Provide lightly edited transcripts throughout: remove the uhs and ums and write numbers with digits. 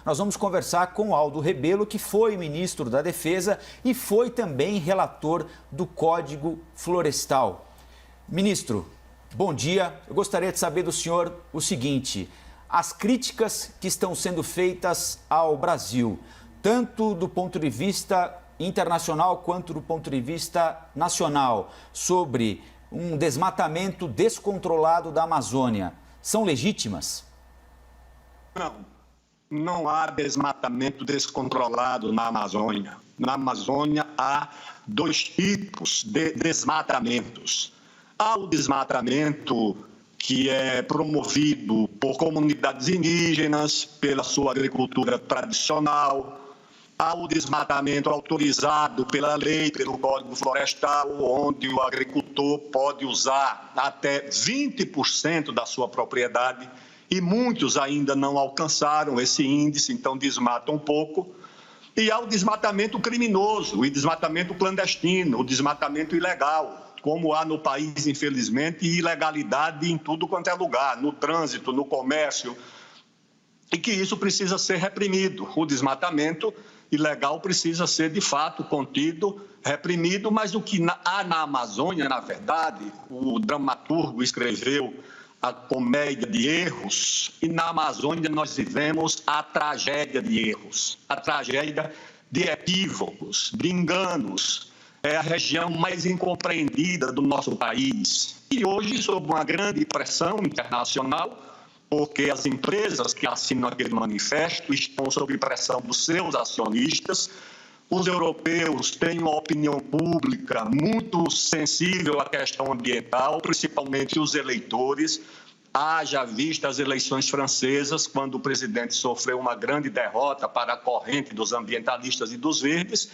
nós vamos conversar com Aldo Rebelo, que foi ministro da Defesa e foi também relator do Código Florestal. Ministro, bom dia. Eu gostaria de saber do senhor o seguinte: as críticas que estão sendo feitas ao Brasil, tanto do ponto de vista internacional quanto do ponto de vista nacional, sobre um desmatamento descontrolado da Amazônia, são legítimas? Não há desmatamento descontrolado na Amazônia. Na Amazônia há dois tipos de desmatamentos. Há o desmatamento que é promovido por comunidades indígenas, pela sua agricultura tradicional. Há o desmatamento autorizado pela lei, pelo Código Florestal, onde o agricultor pode usar até 20% da sua propriedade, e muitos ainda não alcançaram esse índice, então desmatam um pouco. E há o desmatamento criminoso, o desmatamento clandestino, o desmatamento ilegal, como há no país, infelizmente, ilegalidade em tudo quanto é lugar, no trânsito, no comércio, e que isso precisa ser reprimido. O desmatamento ilegal precisa ser, de fato, contido, reprimido, mas o que há na Amazônia, na verdade, o dramaturgo escreveu a comédia de erros, e na Amazônia nós vivemos a tragédia de erros, a tragédia de equívocos, de enganos. É a região mais incompreendida do nosso país. E hoje, sob uma grande pressão internacional, porque as empresas que assinam aquele manifesto estão sob pressão dos seus acionistas. Os europeus têm uma opinião pública muito sensível à questão ambiental, principalmente os eleitores. Haja vista as eleições francesas, quando o presidente sofreu uma grande derrota para a corrente dos ambientalistas e dos verdes.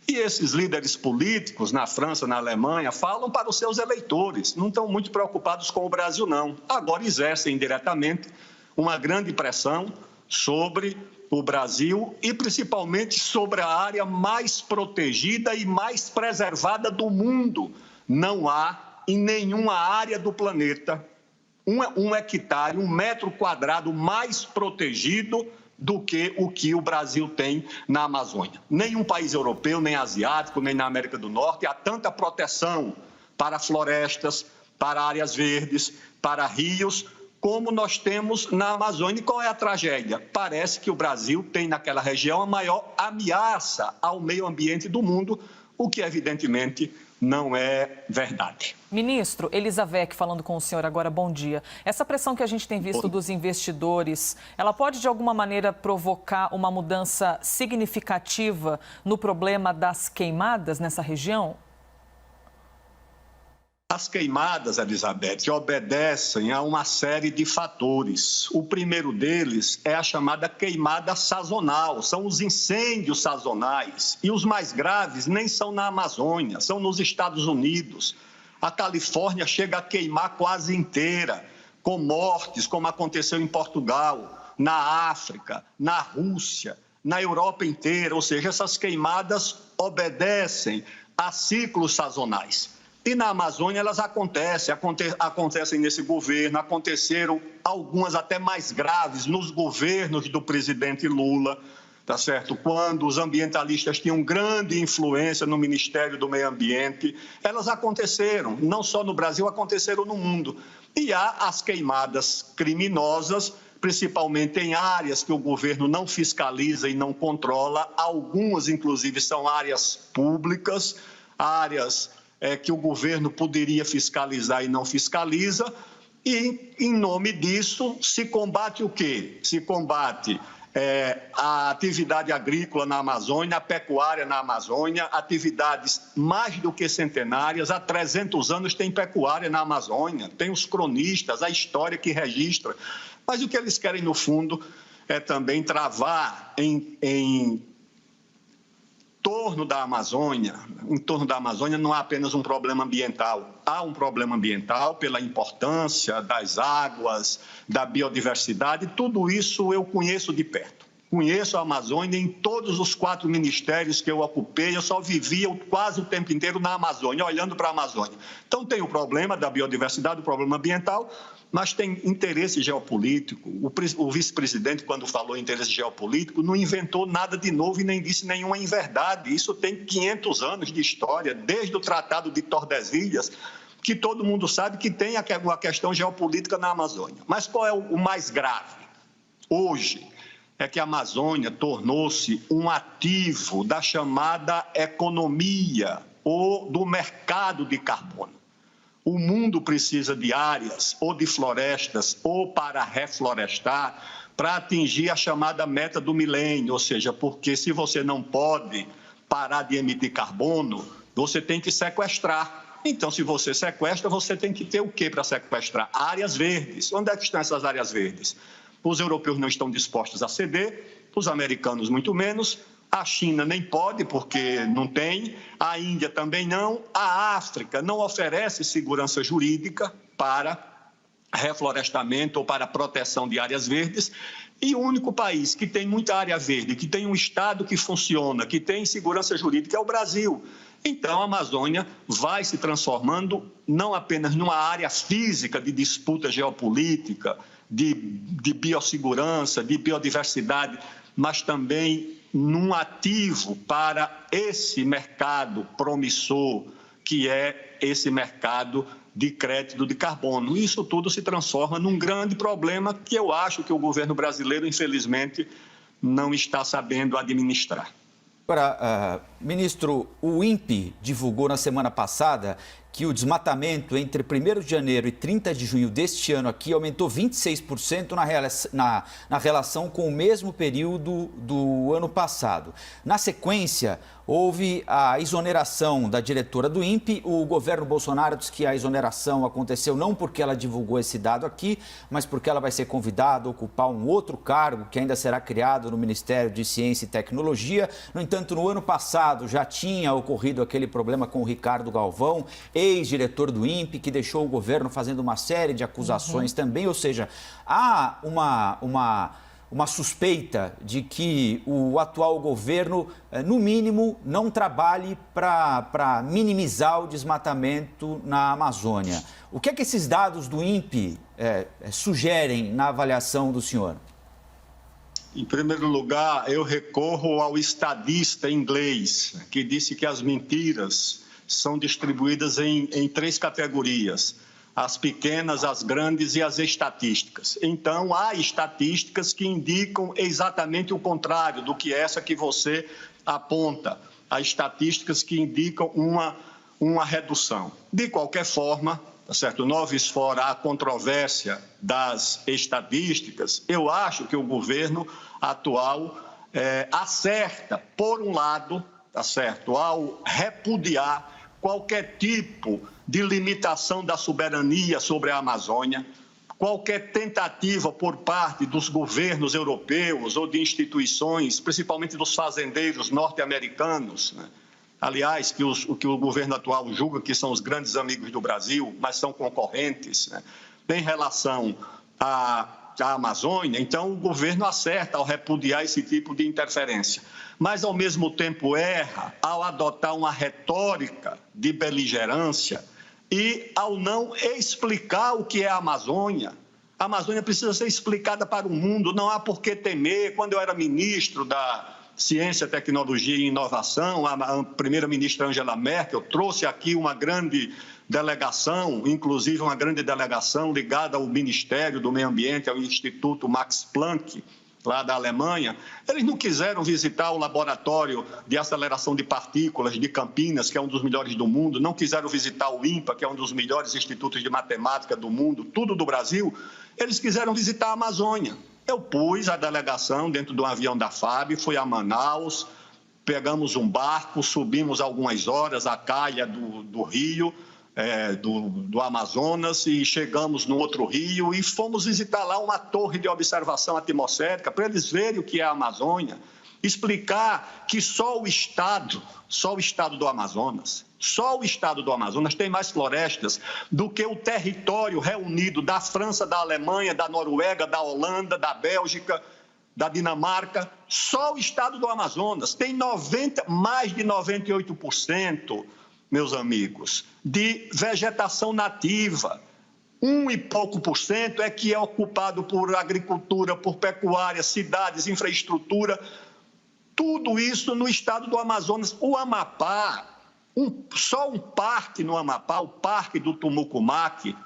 E esses líderes políticos, na França, na Alemanha, falam para os seus eleitores, não estão muito preocupados com o Brasil, não. Agora exercem indiretamente uma grande pressão sobre o Brasil e principalmente sobre a área mais protegida e mais preservada do mundo. Não há em nenhuma área do planeta um hectare, 1 metro quadrado mais protegido do que o Brasil tem na Amazônia. Nenhum país europeu, nem asiático, nem na América do Norte há tanta proteção para florestas, para áreas verdes, para rios, como nós temos na Amazônia. E qual é a tragédia? Parece que o Brasil tem naquela região a maior ameaça ao meio ambiente do mundo, o que evidentemente não é verdade. Ministro, Elizavec falando com o senhor agora, bom dia. Essa pressão que a gente tem visto dos investidores, ela pode de alguma maneira provocar uma mudança significativa no problema das queimadas nessa região? As queimadas, Elizabeth, obedecem a uma série de fatores. O primeiro deles é a chamada queimada sazonal, são os incêndios sazonais. E os mais graves nem são na Amazônia, são nos Estados Unidos. A Califórnia chega a queimar quase inteira, com mortes, como aconteceu em Portugal, na África, na Rússia, na Europa inteira. Ou seja, essas queimadas obedecem a ciclos sazonais. E na Amazônia elas acontecem nesse governo, aconteceram algumas até mais graves nos governos do presidente Lula, tá certo? Quando os ambientalistas tinham grande influência no Ministério do Meio Ambiente, elas aconteceram, não só no Brasil, aconteceram no mundo. E há as queimadas criminosas, principalmente em áreas que o governo não fiscaliza e não controla, algumas inclusive são áreas públicas, áreas que o governo poderia fiscalizar e não fiscaliza, e, em nome disso, se combate o quê? Se combate a atividade agrícola na Amazônia, a pecuária na Amazônia, atividades mais do que centenárias. Há 300 anos tem pecuária na Amazônia, tem os cronistas, a história que registra. Mas o que eles querem, no fundo, é também travar em torno da Amazônia. Em torno da Amazônia não há apenas um problema ambiental. Há um problema ambiental pela importância das águas, da biodiversidade. Tudo isso eu conheço de perto. Conheço a Amazônia em todos os 4 ministérios que eu ocupei. Eu só vivia quase o tempo inteiro na Amazônia, olhando para a Amazônia. Então tem o problema da biodiversidade, o problema ambiental, mas tem interesse geopolítico. O vice-presidente, quando falou em interesse geopolítico, não inventou nada de novo e nem disse nenhuma inverdade. Isso tem 500 anos de história, desde o Tratado de Tordesilhas, que todo mundo sabe que tem uma questão geopolítica na Amazônia. Mas qual é o mais grave? Hoje é que a Amazônia tornou-se um ativo da chamada economia ou do mercado de carbono. O mundo precisa de áreas ou de florestas ou para reflorestar para atingir a chamada meta do milênio, ou seja, porque se você não pode parar de emitir carbono, você tem que sequestrar. Então, se você sequestra, você tem que ter o quê para sequestrar? Áreas verdes. Onde é que estão essas áreas verdes? Os europeus não estão dispostos a ceder, os americanos muito menos, a China nem pode porque não tem, a Índia também não, a África não oferece segurança jurídica para reflorestamento ou para proteção de áreas verdes, e o único país que tem muita área verde, que tem um Estado que funciona, que tem segurança jurídica é o Brasil. Então, a Amazônia vai se transformando não apenas numa área física de disputa geopolítica, de biossegurança, de biodiversidade, mas também num ativo para esse mercado promissor, que é esse mercado de crédito de carbono. Isso tudo se transforma num grande problema que eu acho que o governo brasileiro, infelizmente, não está sabendo administrar. Agora, ministro, o INPE divulgou na semana passada que o desmatamento entre 1º de janeiro e 30 de junho deste ano aqui aumentou 26% na relação com o mesmo período do ano passado. Na sequência, houve a exoneração da diretora do INPE. O governo Bolsonaro diz que a exoneração aconteceu não porque ela divulgou esse dado aqui, mas porque ela vai ser convidada a ocupar um outro cargo que ainda será criado no Ministério de Ciência e Tecnologia. No entanto, no ano passado já tinha ocorrido aquele problema com o Ricardo Galvão, ex-diretor do INPE, que deixou o governo fazendo uma série de acusações também. Ou seja, há uma suspeita de que o atual governo, no mínimo, não trabalhe para minimizar o desmatamento na Amazônia. O que é que esses dados do INPE sugerem na avaliação do senhor? Em primeiro lugar, eu recorro ao estadista inglês, que disse que as mentiras são distribuídas em 3 categorias: as pequenas, as grandes e as estatísticas. Então, há estatísticas que indicam exatamente o contrário do que essa que você aponta. Há estatísticas que indicam uma redução. De qualquer forma, tá certo? Noves fora a controvérsia das estatísticas, eu acho que o governo atual acerta, por um lado, tá certo? Ao repudiar qualquer tipo de limitação da soberania sobre a Amazônia, qualquer tentativa por parte dos governos europeus ou de instituições, principalmente dos fazendeiros norte-americanos, né? Aliás, o que o governo atual julga que são os grandes amigos do Brasil, mas são concorrentes, né? Em relação à Amazônia, então o governo acerta ao repudiar esse tipo de interferência, mas ao mesmo tempo erra ao adotar uma retórica de beligerância e ao não explicar o que é a Amazônia. A Amazônia precisa ser explicada para o mundo, não há por que temer. Quando eu era ministro da Ciência, Tecnologia e Inovação, a primeira-ministra Angela Merkel trouxe aqui uma grande delegação, inclusive uma grande delegação ligada ao Ministério do Meio Ambiente, ao Instituto Max Planck, lá da Alemanha. Eles não quiseram visitar o laboratório de aceleração de partículas de Campinas, que é um dos melhores do mundo, não quiseram visitar o INPA, que é um dos melhores institutos de matemática do mundo, tudo do Brasil. Eles quiseram visitar a Amazônia. Eu pus a delegação dentro de um avião da FAB, fui a Manaus, pegamos um barco, subimos algumas horas a calha do rio, do Amazonas, e chegamos no outro rio e fomos visitar lá uma torre de observação atmosférica para eles verem o que é a Amazônia, explicar que só o estado do Amazonas, tem mais florestas do que o território reunido da França, da Alemanha, da Noruega, da Holanda, da Bélgica, da Dinamarca. Só o estado do Amazonas tem mais de 98%, meus amigos, de vegetação nativa. 1 e pouco por cento é que é ocupado por agricultura, por pecuária, cidades, infraestrutura. Tudo isso no estado do Amazonas. O Amapá, só um parque no Amapá, o Parque do Tumucumaque,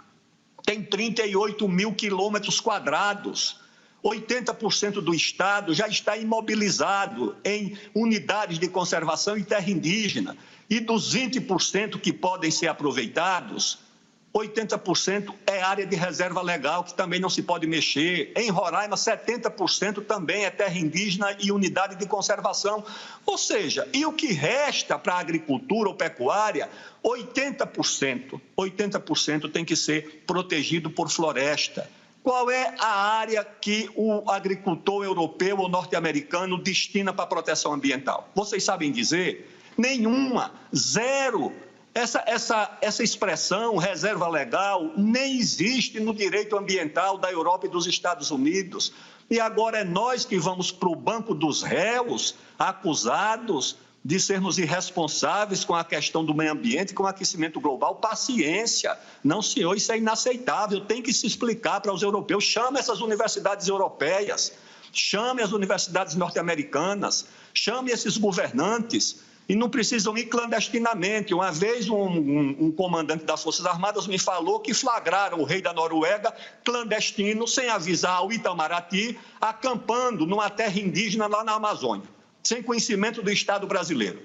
tem 38 mil quilômetros quadrados. 80% do estado já está imobilizado em unidades de conservação e terra indígena. E dos 20% que podem ser aproveitados, 80% é área de reserva legal, que também não se pode mexer. Em Roraima, 70% também é terra indígena e unidade de conservação. Ou seja, e o que resta para a agricultura ou pecuária, 80% tem que ser protegido por floresta. Qual é a área que o agricultor europeu ou norte-americano destina para a proteção ambiental? Vocês sabem dizer? Nenhuma, zero. Essa expressão, reserva legal, nem existe no direito ambiental da Europa e dos Estados Unidos. E agora é nós que vamos para o banco dos réus, acusados de sermos irresponsáveis com a questão do meio ambiente, com o aquecimento global. Paciência. Não, senhor, isso é inaceitável. Tem que se explicar para os europeus. Chame essas universidades europeias, chame as universidades norte-americanas, chame esses governantes. E não precisam ir clandestinamente. Uma vez um comandante das Forças Armadas me falou que flagraram o rei da Noruega clandestino, sem avisar ao Itamaraty, acampando numa terra indígena lá na Amazônia, sem conhecimento do Estado brasileiro.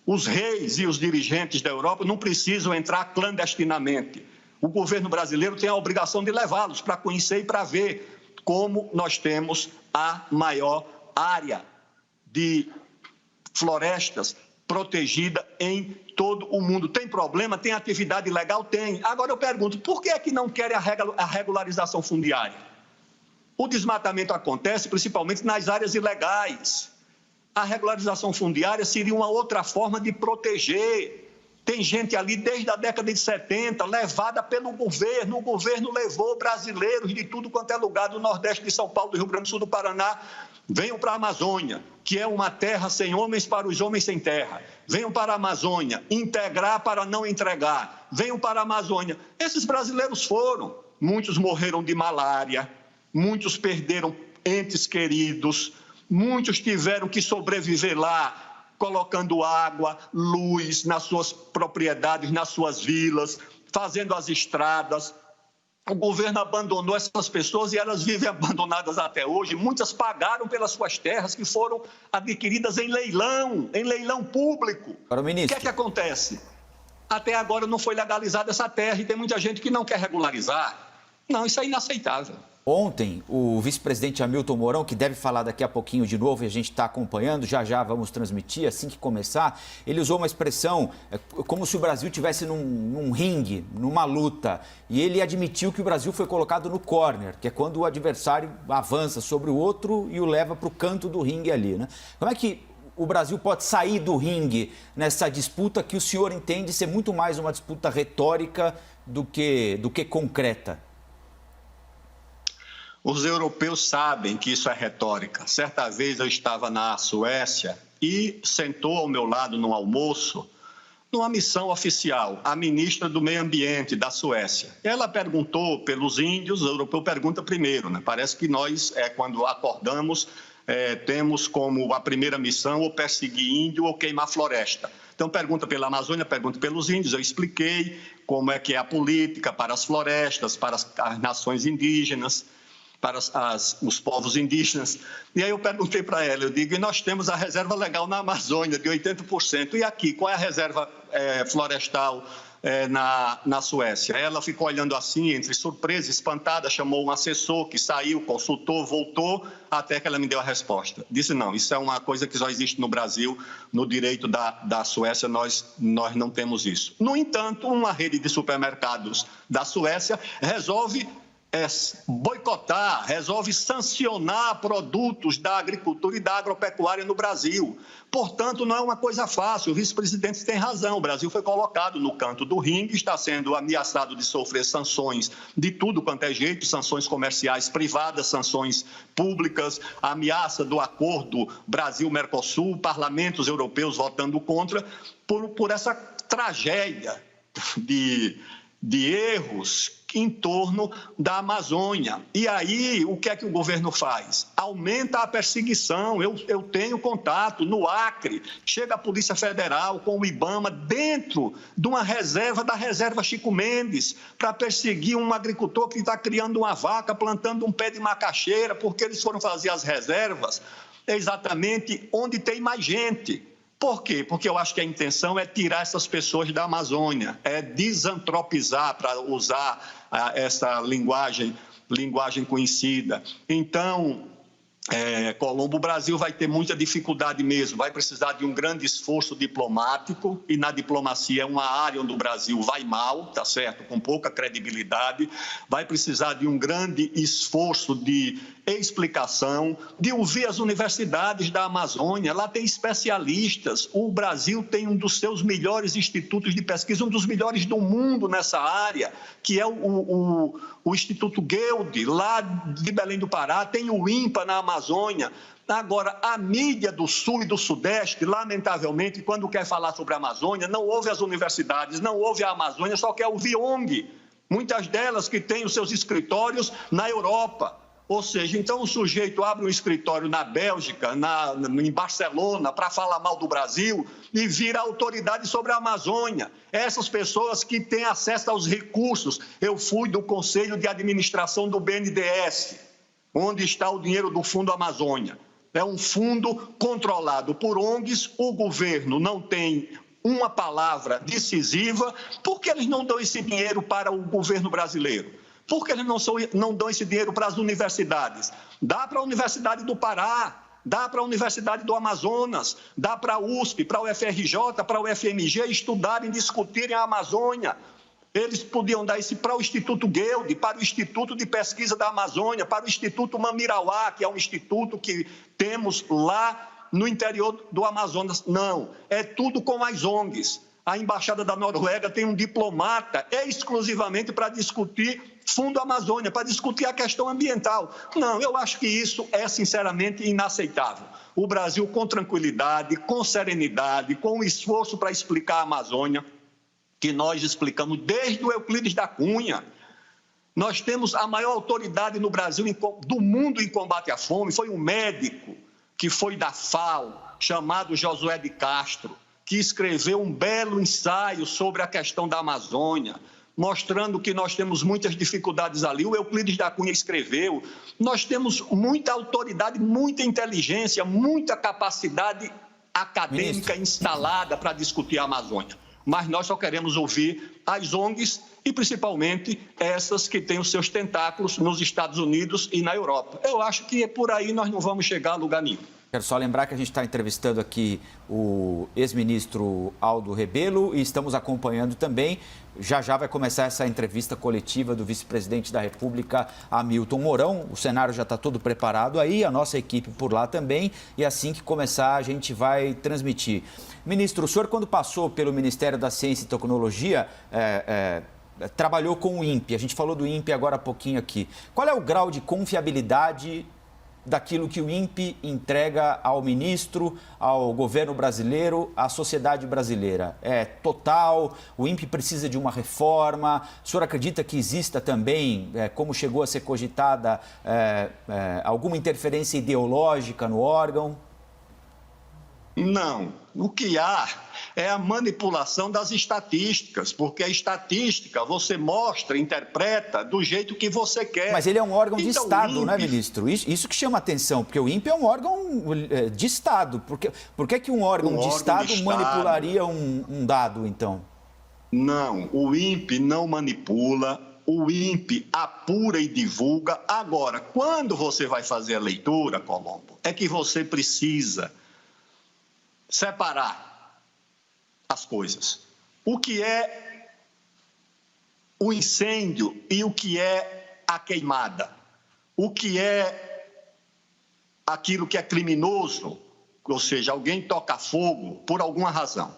Os reis e os dirigentes da Europa não precisam entrar clandestinamente. O governo brasileiro tem a obrigação de levá-los para conhecer e para ver como nós temos a maior área de florestas protegida em todo o mundo. Tem problema? Tem atividade ilegal? Tem. Agora eu pergunto, por que é que não querem a regularização fundiária? O desmatamento acontece principalmente nas áreas ilegais. A regularização fundiária seria uma outra forma de proteger. Tem gente ali desde a década de 70, levada pelo governo. O governo levou brasileiros de tudo quanto é lugar, do Nordeste de São Paulo, do Rio Grande do Sul, do Paraná. Venham para a Amazônia, que é uma terra sem homens para os homens sem terra. Venham para a Amazônia, integrar para não entregar. Venham para a Amazônia. Esses brasileiros foram. Muitos morreram de malária, muitos perderam entes queridos, muitos tiveram que sobreviver lá, colocando água, luz nas suas propriedades, nas suas vilas, fazendo as estradas. O governo abandonou essas pessoas e elas vivem abandonadas até hoje. Muitas pagaram pelas suas terras que foram adquiridas em leilão público. Para o ministro. O que é que acontece? Até agora não foi legalizada essa terra e tem muita gente que não quer regularizar. Não, isso é inaceitável. Ontem, o vice-presidente Hamilton Mourão, que deve falar daqui a pouquinho de novo e a gente está acompanhando, já vamos transmitir assim que começar, ele usou uma expressão como se o Brasil estivesse num ringue, numa luta, e ele admitiu que o Brasil foi colocado no corner, que é quando o adversário avança sobre o outro e o leva para o canto do ringue ali, né? Como é que o Brasil pode sair do ringue nessa disputa que o senhor entende ser muito mais uma disputa retórica do que concreta? Os europeus sabem que isso é retórica. Certa vez eu estava na Suécia e sentou ao meu lado no almoço, numa missão oficial, a ministra do Meio Ambiente da Suécia. Ela perguntou pelos índios, o europeu pergunta primeiro, né? Parece que nós, quando acordamos, temos como a primeira missão ou perseguir índio ou queimar floresta. Então, pergunta pela Amazônia, pergunta pelos índios. Eu expliquei como é que é a política para as florestas, para as nações indígenas, para os povos indígenas. E aí eu perguntei para ela, eu digo, e nós temos a reserva legal na Amazônia de 80%. E aqui, qual é a reserva florestal na Suécia? Ela ficou olhando assim, entre surpresa, espantada, chamou um assessor que saiu, consultou, voltou, até que ela me deu a resposta. Disse, não, isso é uma coisa que só existe no Brasil, no direito da Suécia, nós não temos isso. No entanto, uma rede de supermercados da Suécia resolve boicotar, resolve sancionar produtos da agricultura e da agropecuária no Brasil. Portanto, não é uma coisa fácil. O vice-presidente tem razão. O Brasil foi colocado no canto do ringue, está sendo ameaçado de sofrer sanções de tudo quanto é jeito, sanções comerciais privadas, sanções públicas, a ameaça do acordo Brasil-Mercosul, parlamentos europeus votando contra, por essa tragédia de de erros em torno da Amazônia. E aí, o que é que o governo faz? Aumenta a perseguição. Eu tenho contato no Acre, chega a Polícia Federal com o IBAMA dentro de uma reserva, da reserva Chico Mendes, para perseguir um agricultor que está criando uma vaca, plantando um pé de macaxeira, porque eles foram fazer as reservas exatamente onde tem mais gente. Por quê? Porque eu acho que a intenção é tirar essas pessoas da Amazônia, é desantropizar, para usar essa linguagem conhecida. Então, Colombo, o Brasil vai ter muita dificuldade mesmo, vai precisar de um grande esforço diplomático, e na diplomacia é uma área onde o Brasil vai mal, tá certo? Com pouca credibilidade, vai precisar de um grande esforço de explicação, de ouvir as universidades da Amazônia, lá tem especialistas, o Brasil tem um dos seus melhores institutos de pesquisa, um dos melhores do mundo nessa área, que é o Instituto Gueldi, lá de Belém do Pará, tem o INPA na Amazônia. Agora, a mídia do Sul e do Sudeste, lamentavelmente, quando quer falar sobre a Amazônia, não ouve as universidades, não ouve a Amazônia, só quer ouvir ONG, muitas delas que têm os seus escritórios na Europa. Ou seja, então o sujeito abre um escritório na Bélgica, em Barcelona, para falar mal do Brasil e vira autoridade sobre a Amazônia. Essas pessoas que têm acesso aos recursos. Eu fui do Conselho de Administração do BNDES, onde está o dinheiro do Fundo Amazônia. É um fundo controlado por ONGs, o governo não tem uma palavra decisiva, porque eles não dão esse dinheiro para o governo brasileiro. Por que eles não dão esse dinheiro para as universidades? Dá para a Universidade do Pará, dá para a Universidade do Amazonas, dá para a USP, para o FRJ, para o FMG estudarem, discutirem a Amazônia. Eles podiam dar isso para o Instituto Gueldi, para o Instituto de Pesquisa da Amazônia, para o Instituto Mamirauá, que é um instituto que temos lá no interior do Amazonas. Não, é tudo com as ONGs. A Embaixada da Noruega tem um diplomata exclusivamente para discutir Fundo Amazônia, para discutir a questão ambiental. Não, eu acho que isso é, sinceramente, inaceitável. O Brasil, com tranquilidade, com serenidade, com esforço para explicar a Amazônia, que nós explicamos desde o Euclides da Cunha. Nós temos a maior autoridade no Brasil, do mundo, em combate à fome. Foi um médico que foi da FAO, chamado Josué de Castro, que escreveu um belo ensaio sobre a questão da Amazônia, mostrando que nós temos muitas dificuldades ali. O Euclides da Cunha escreveu. Nós temos muita autoridade, muita inteligência, muita capacidade acadêmica instalada para discutir a Amazônia. Mas nós só queremos ouvir as ONGs e, principalmente, essas que têm os seus tentáculos nos Estados Unidos e na Europa. Eu acho que por aí nós não vamos chegar a lugar nenhum. Quero só lembrar que a gente está entrevistando aqui o ex-ministro Aldo Rebelo e estamos acompanhando também, já vai começar essa entrevista coletiva do vice-presidente da República, Hamilton Mourão. O cenário já está todo preparado aí, a nossa equipe por lá também, e assim que começar a gente vai transmitir. Ministro, o senhor quando passou pelo Ministério da Ciência e Tecnologia, trabalhou com o INPE, a gente falou do INPE agora há pouquinho aqui. Qual é o grau de confiabilidade daquilo que o INPE entrega ao ministro, ao governo brasileiro, à sociedade brasileira? É total? O INPE precisa de uma reforma? O senhor acredita que exista também, como chegou a ser cogitada, alguma interferência ideológica no órgão? Não. O que há é a manipulação das estatísticas, porque a estatística você mostra, interpreta do jeito que você quer. Mas ele é um órgão de Estado, né, ministro? Isso que chama atenção, porque o INPE é um órgão de Estado. Por que um órgão de Estado manipularia um dado, então? Não, o INPE não manipula, o INPE apura e divulga. Agora, quando você vai fazer a leitura, Colombo, é que você precisa separar as coisas. O que é o incêndio e o que é a queimada? O que é aquilo que é criminoso? Ou seja, alguém toca fogo por alguma razão.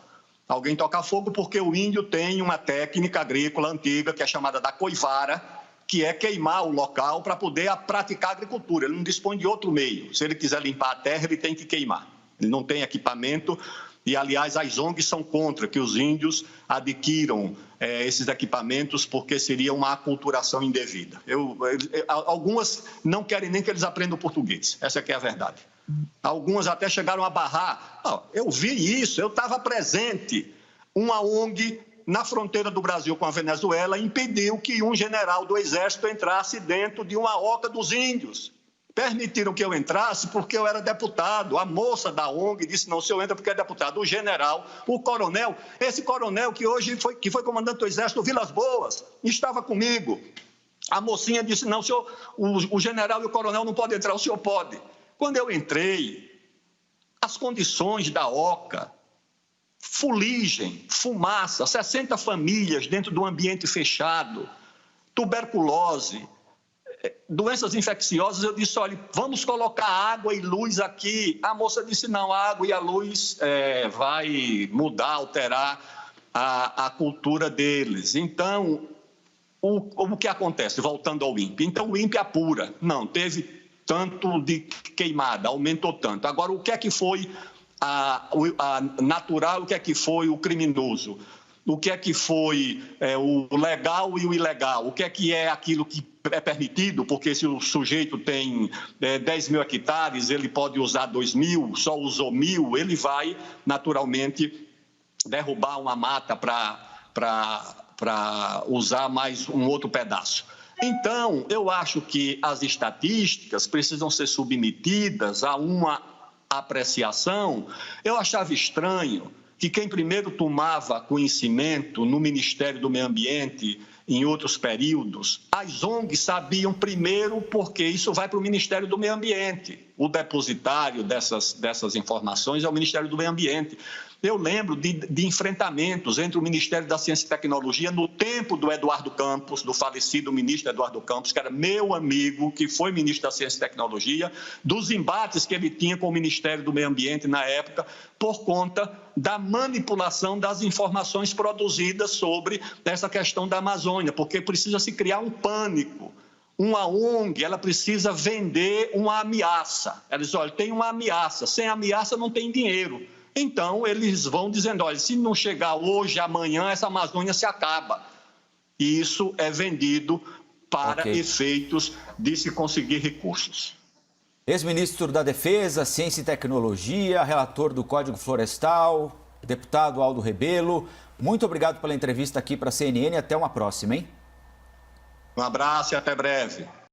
Alguém toca fogo porque o índio tem uma técnica agrícola antiga que é chamada da coivara, que é queimar o local para poder praticar agricultura. Ele não dispõe de outro meio. Se ele quiser limpar a terra, ele tem que queimar. Ele não tem equipamento e, aliás, as ONGs são contra que os índios adquiram esses equipamentos porque seria uma aculturação indevida. Algumas não querem nem que eles aprendam português, essa que é a verdade. Algumas até chegaram a barrar. Eu vi isso, eu estava presente. Uma ONG na fronteira do Brasil com a Venezuela impediu que um general do Exército entrasse dentro de uma oca dos índios. Permitiram que eu entrasse porque eu era deputado. A moça da ONG disse, não, o senhor entra porque é deputado. O general, o coronel, esse coronel que hoje foi comandante do Exército, Vilas Boas, estava comigo. A mocinha disse, não, senhor, o general e o coronel não podem entrar, o senhor pode. Quando eu entrei, as condições da oca, fuligem, fumaça, 60 famílias dentro de um ambiente fechado, tuberculose, doenças infecciosas, eu disse, olha, vamos colocar água e luz aqui. A moça disse, não, a água e a luz vai mudar, alterar a cultura deles. Então, o que acontece? Voltando ao INPE. Então, o INPE apura. Não, teve tanto de queimada, aumentou tanto. Agora, o que é que foi a natural, o que é que foi o criminoso? O que é que foi o legal e o ilegal? O que é aquilo que é permitido? Porque se o sujeito tem 10 mil hectares, ele pode usar 2 mil, só usou 1.000, ele vai, naturalmente, derrubar uma mata para usar mais um outro pedaço. Então, eu acho que as estatísticas precisam ser submetidas a uma apreciação. Eu achava estranho que quem primeiro tomava conhecimento no Ministério do Meio Ambiente, em outros períodos, as ONGs sabiam primeiro porque isso vai para o Ministério do Meio Ambiente. O depositário dessas informações é o Ministério do Meio Ambiente. Eu lembro de enfrentamentos entre o Ministério da Ciência e Tecnologia no tempo do Eduardo Campos, do falecido ministro Eduardo Campos, que era meu amigo, que foi ministro da Ciência e Tecnologia, dos embates que ele tinha com o Ministério do Meio Ambiente na época, por conta da manipulação das informações produzidas sobre essa questão da Amazônia, porque precisa se criar um pânico. Uma ONG, ela precisa vender uma ameaça. Ela diz, olha, tem uma ameaça, sem ameaça não tem dinheiro. Então, eles vão dizendo, olha, se não chegar hoje, amanhã, essa Amazônia se acaba. E isso é vendido para efeitos de se conseguir recursos. Ex-ministro da Defesa, Ciência e Tecnologia, relator do Código Florestal, deputado Aldo Rebelo, muito obrigado pela entrevista aqui para a CNN e até uma próxima, hein? Um abraço e até breve.